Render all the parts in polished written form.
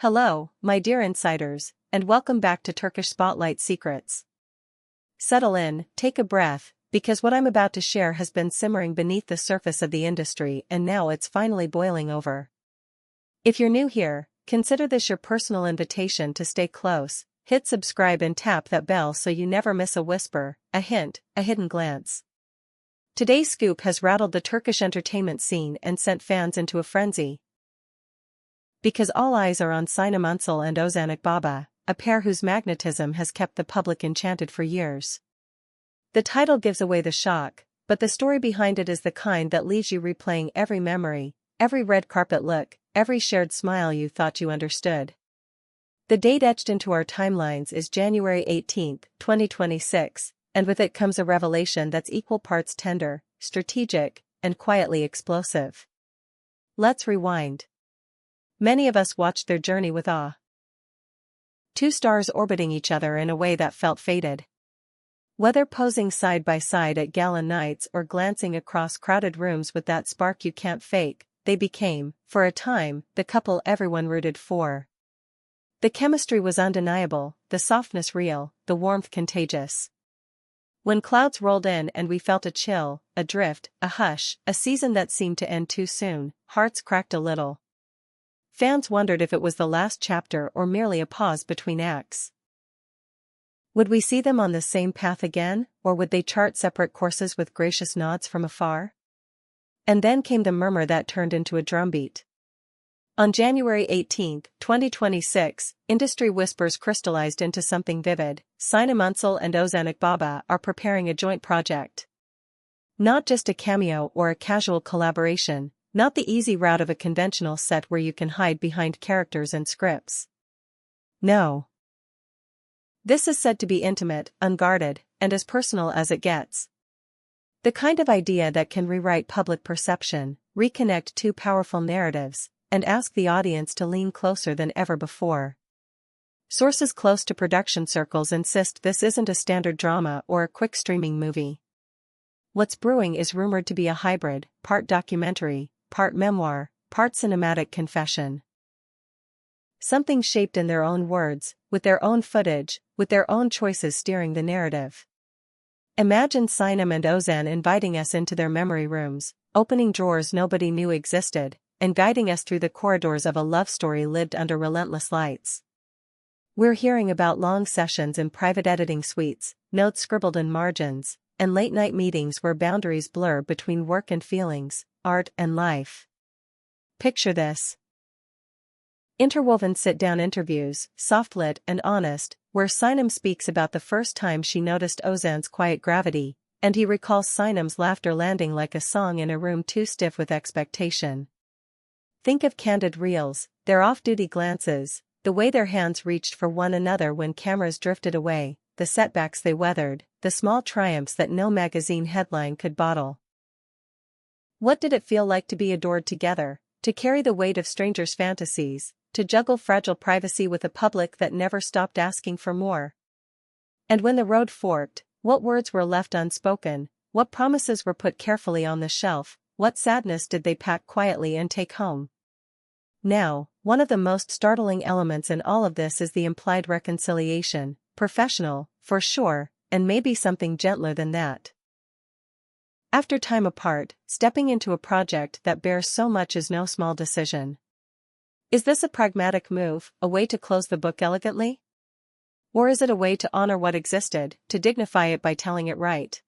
Hello, my dear insiders, and welcome back to Turkish Spotlight Secrets. Settle in, take a breath, because what I'm about to share has been simmering beneath the surface of the industry and now it's finally boiling over. If you're new here, consider this your personal invitation to stay close, hit subscribe and tap that bell so you never miss a whisper, a hint, a hidden glance. Today's scoop has rattled the Turkish entertainment scene and sent fans into a frenzy. Because all eyes are on Sinem Ünsal and Ozan Akbaba, a pair whose magnetism has kept the public enchanted for years. The title gives away the shock, but the story behind it is the kind that leaves you replaying every memory, every red carpet look, every shared smile you thought you understood. The date etched into our timelines is January 18, 2026, and with it comes a revelation that's equal parts tender, strategic, and quietly explosive. Let's rewind. Many of us watched their journey with awe. Two stars orbiting each other in a way that felt fated. Whether posing side by side at gala nights or glancing across crowded rooms with that spark you can't fake, they became, for a time, the couple everyone rooted for. The chemistry was undeniable, the softness real, the warmth contagious. When clouds rolled in and we felt a chill, a drift, a hush, a season that seemed to end too soon, hearts cracked a little. Fans wondered if it was the last chapter or merely a pause between acts. Would we see them on the same path again, or would they chart separate courses with gracious nods from afar? And then came the murmur that turned into a drumbeat. On January 18, 2026, industry whispers crystallized into something vivid. Sinem Ünsal and Ozan Akbaba are preparing a joint project. Not just a cameo or a casual collaboration, not the easy route of a conventional set where you can hide behind characters and scripts. No. This is said to be intimate, unguarded, and as personal as it gets. The kind of idea that can rewrite public perception, reconnect two powerful narratives, and ask the audience to lean closer than ever before. Sources close to production circles insist this isn't a standard drama or a quick streaming movie. What's brewing is rumored to be a hybrid, part documentary, part memoir, part cinematic confession. Something shaped in their own words, with their own footage, with their own choices steering the narrative. Imagine Sinem and Ozan inviting us into their memory rooms, opening drawers nobody knew existed, and guiding us through the corridors of a love story lived under relentless lights. We're hearing about long sessions in private editing suites, notes scribbled in margins, and late-night meetings where boundaries blur between work and feelings, art and life. Picture this. Interwoven sit-down interviews, soft-lit and honest, where Sinem speaks about the first time she noticed Ozan's quiet gravity, and he recalls Sinem's laughter landing like a song in a room too stiff with expectation. Think of candid reels, their off-duty glances, the way their hands reached for one another when cameras drifted away, the setbacks they weathered, the small triumphs that no magazine headline could bottle. What did it feel like to be adored together, to carry the weight of strangers' fantasies, to juggle fragile privacy with a public that never stopped asking for more? And when the road forked, what words were left unspoken, what promises were put carefully on the shelf, what sadness did they pack quietly and take home? Now, one of the most startling elements in all of this is the implied reconciliation, professional, for sure, and maybe something gentler than that. After time apart, stepping into a project that bears so much is no small decision. Is this a pragmatic move, a way to close the book elegantly? Or is it a way to honor what existed, to dignify it by telling it right?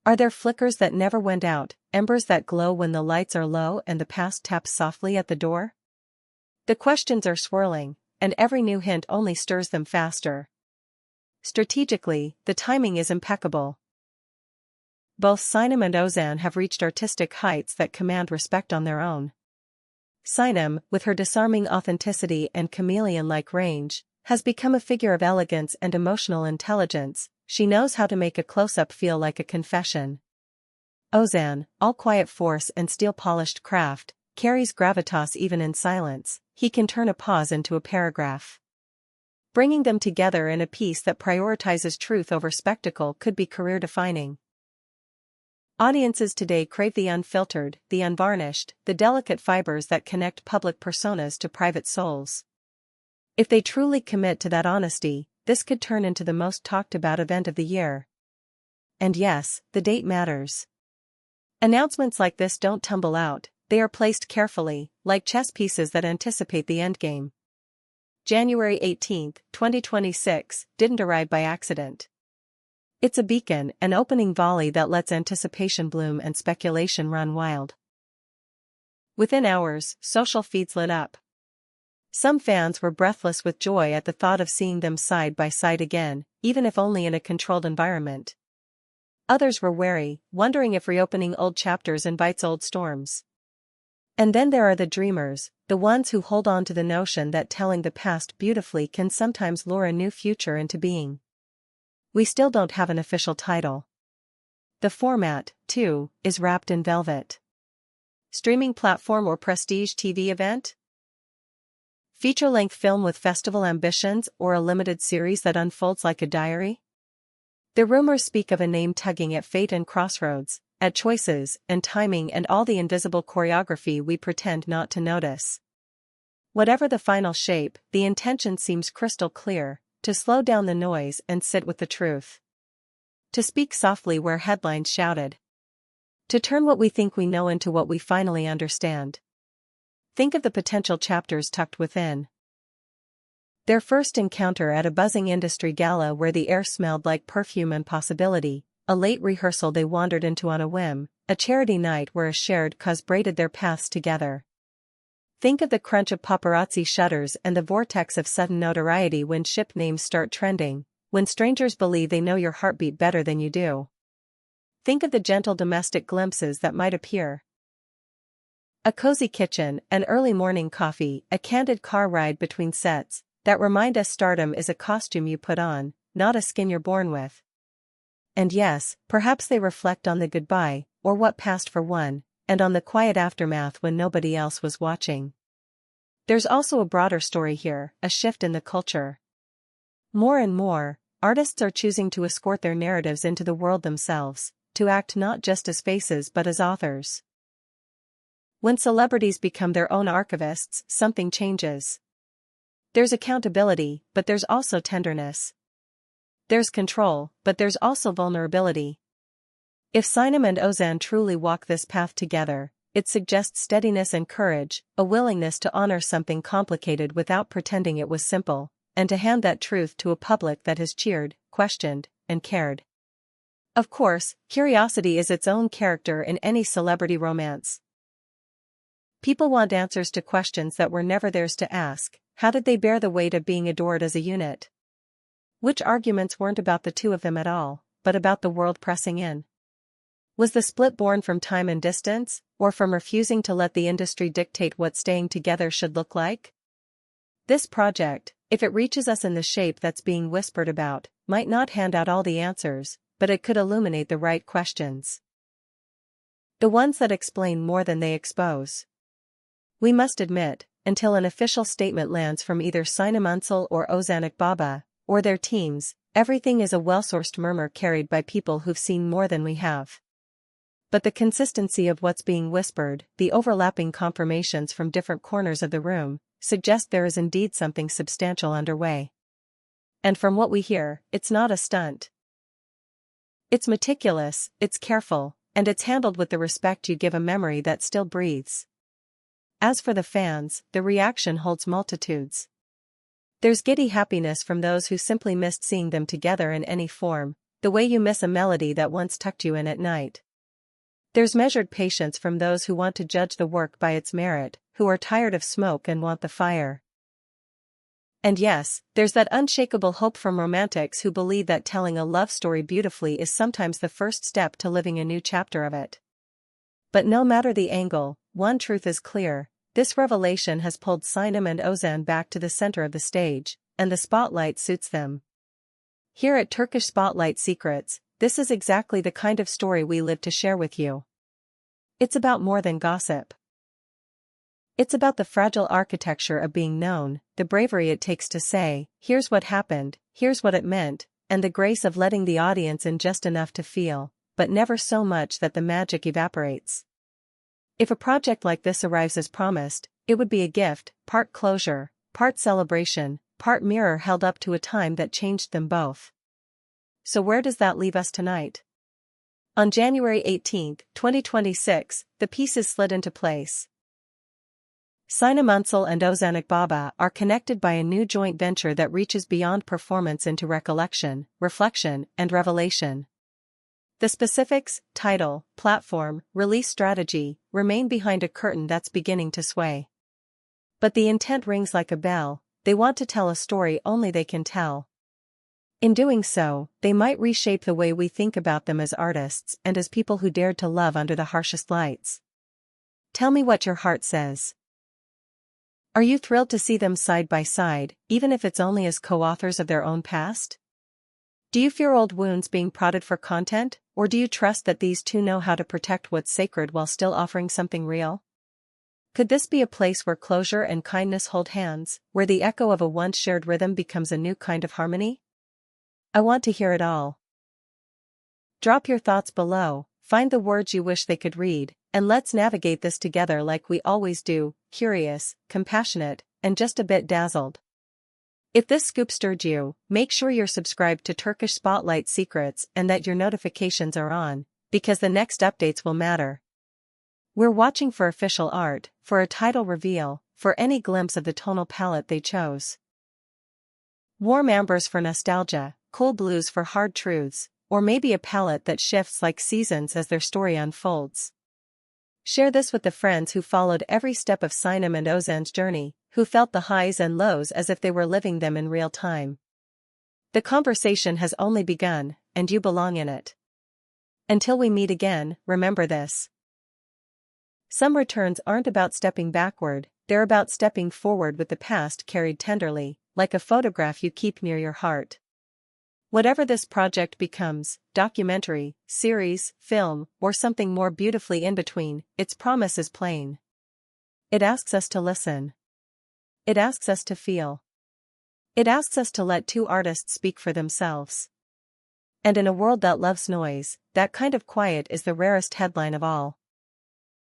Are there flickers that never went out, embers that glow when the lights are low and the past taps softly at the door? The questions are swirling, and every new hint only stirs them faster. Strategically, the timing is impeccable. Both Sinem and Ozan have reached artistic heights that command respect on their own. Sinem, with her disarming authenticity and chameleon-like range, has become a figure of elegance and emotional intelligence. She knows how to make a close-up feel like a confession. Ozan, all quiet force and steel-polished craft, carries gravitas even in silence. He can turn a pause into a paragraph. Bringing them together in a piece that prioritizes truth over spectacle could be career-defining. Audiences today crave the unfiltered, the unvarnished, the delicate fibers that connect public personas to private souls. If they truly commit to that honesty, this could turn into the most talked about event of the year. And yes, the date matters. Announcements like this don't tumble out, they are placed carefully, like chess pieces that anticipate the endgame. January 18, 2026, didn't arrive by accident. It's a beacon, an opening volley that lets anticipation bloom and speculation run wild. Within hours, social feeds lit up. Some fans were breathless with joy at the thought of seeing them side by side again, even if only in a controlled environment. Others were wary, wondering if reopening old chapters invites old storms. And then there are the dreamers, the ones who hold on to the notion that telling the past beautifully can sometimes lure a new future into being. We still don't have an official title. The format, too, is wrapped in velvet. Streaming platform or prestige TV event? Feature-length film with festival ambitions or a limited series that unfolds like a diary? The rumors speak of a name tugging at fate and crossroads, at choices and timing and all the invisible choreography we pretend not to notice. Whatever the final shape, the intention seems crystal clear: to slow down the noise and sit with the truth. To speak softly where headlines shouted. To turn what we think we know into what we finally understand. Think of the potential chapters tucked within. Their first encounter at a buzzing industry gala where the air smelled like perfume and possibility, a late rehearsal they wandered into on a whim, a charity night where a shared cause braided their paths together. Think of the crunch of paparazzi shutters and the vortex of sudden notoriety when ship names start trending, when strangers believe they know your heartbeat better than you do. Think of the gentle domestic glimpses that might appear. A cozy kitchen, an early morning coffee, a candid car ride between sets, that remind us stardom is a costume you put on, not a skin you're born with. And yes, perhaps they reflect on the goodbye, or what passed for one, and on the quiet aftermath when nobody else was watching. There's also a broader story here, a shift in the culture. More and more, artists are choosing to escort their narratives into the world themselves, to act not just as faces but as authors. When celebrities become their own archivists, something changes. There's accountability, but there's also tenderness. There's control, but there's also vulnerability. If Sinem and Ozan truly walk this path together, it suggests steadiness and courage, a willingness to honor something complicated without pretending it was simple, and to hand that truth to a public that has cheered, questioned, and cared. Of course, curiosity is its own character in any celebrity romance. People want answers to questions that were never theirs to ask. How did they bear the weight of being adored as a unit? Which arguments weren't about the two of them at all, but about the world pressing in? Was the split born from time and distance, or from refusing to let the industry dictate what staying together should look like? This project, if it reaches us in the shape that's being whispered about, might not hand out all the answers, but it could illuminate the right questions. The ones that explain more than they expose. We must admit, until an official statement lands from either Sinem Ünsal or Ozan Akbaba, or their teams, everything is a well-sourced murmur carried by people who've seen more than we have. But the consistency of what's being whispered, the overlapping confirmations from different corners of the room, suggest there is indeed something substantial underway. And from what we hear, it's not a stunt. It's meticulous, it's careful, and it's handled with the respect you give a memory that still breathes. As for the fans, the reaction holds multitudes. There's giddy happiness from those who simply missed seeing them together in any form, the way you miss a melody that once tucked you in at night. There's measured patience from those who want to judge the work by its merit, who are tired of smoke and want the fire. And yes, there's that unshakable hope from romantics who believe that telling a love story beautifully is sometimes the first step to living a new chapter of it. But no matter the angle, one truth is clear: this revelation has pulled Sinem and Ozan back to the center of the stage, and the spotlight suits them. Here at Turkish Spotlight Secrets, this is exactly the kind of story we live to share with you. It's about more than gossip. It's about the fragile architecture of being known, the bravery it takes to say, "Here's what happened, here's what it meant," and the grace of letting the audience in just enough to feel, but never so much that the magic evaporates. If a project like this arrives as promised, it would be a gift, part closure, part celebration, part mirror held up to a time that changed them both. So where does that leave us tonight? On January 18, 2026, the pieces slid into place. Sinem Ünsal and Ozan Akbaba are connected by a new joint venture that reaches beyond performance into recollection, reflection, and revelation. The specifics, title, platform, release strategy, remain behind a curtain that's beginning to sway. But the intent rings like a bell. They want to tell a story only they can tell. In doing so, they might reshape the way we think about them as artists and as people who dared to love under the harshest lights. Tell me what your heart says. Are you thrilled to see them side by side, even if it's only as co-authors of their own past? Do you fear old wounds being prodded for content, or do you trust that these two know how to protect what's sacred while still offering something real? Could this be a place where closure and kindness hold hands, where the echo of a once shared rhythm becomes a new kind of harmony? I want to hear it all. Drop your thoughts below, find the words you wish they could read, and let's navigate this together like we always do, curious, compassionate, and just a bit dazzled. If this scoop stirred you, make sure you're subscribed to Turkish Spotlight Secrets and that your notifications are on, because the next updates will matter. We're watching for official art, for a title reveal, for any glimpse of the tonal palette they chose. Warm ambers for nostalgia, cool blues for hard truths, or maybe a palette that shifts like seasons as their story unfolds. Share this with the friends who followed every step of Sinem and Ozan's journey, who felt the highs and lows as if they were living them in real time. The conversation has only begun, and you belong in it. Until we meet again, remember this. Some returns aren't about stepping backward, they're about stepping forward with the past carried tenderly, like a photograph you keep near your heart. Whatever this project becomes, documentary, series, film, or something more beautifully in between, its promise is plain. It asks us to listen. It asks us to feel. It asks us to let two artists speak for themselves. And in a world that loves noise, that kind of quiet is the rarest headline of all.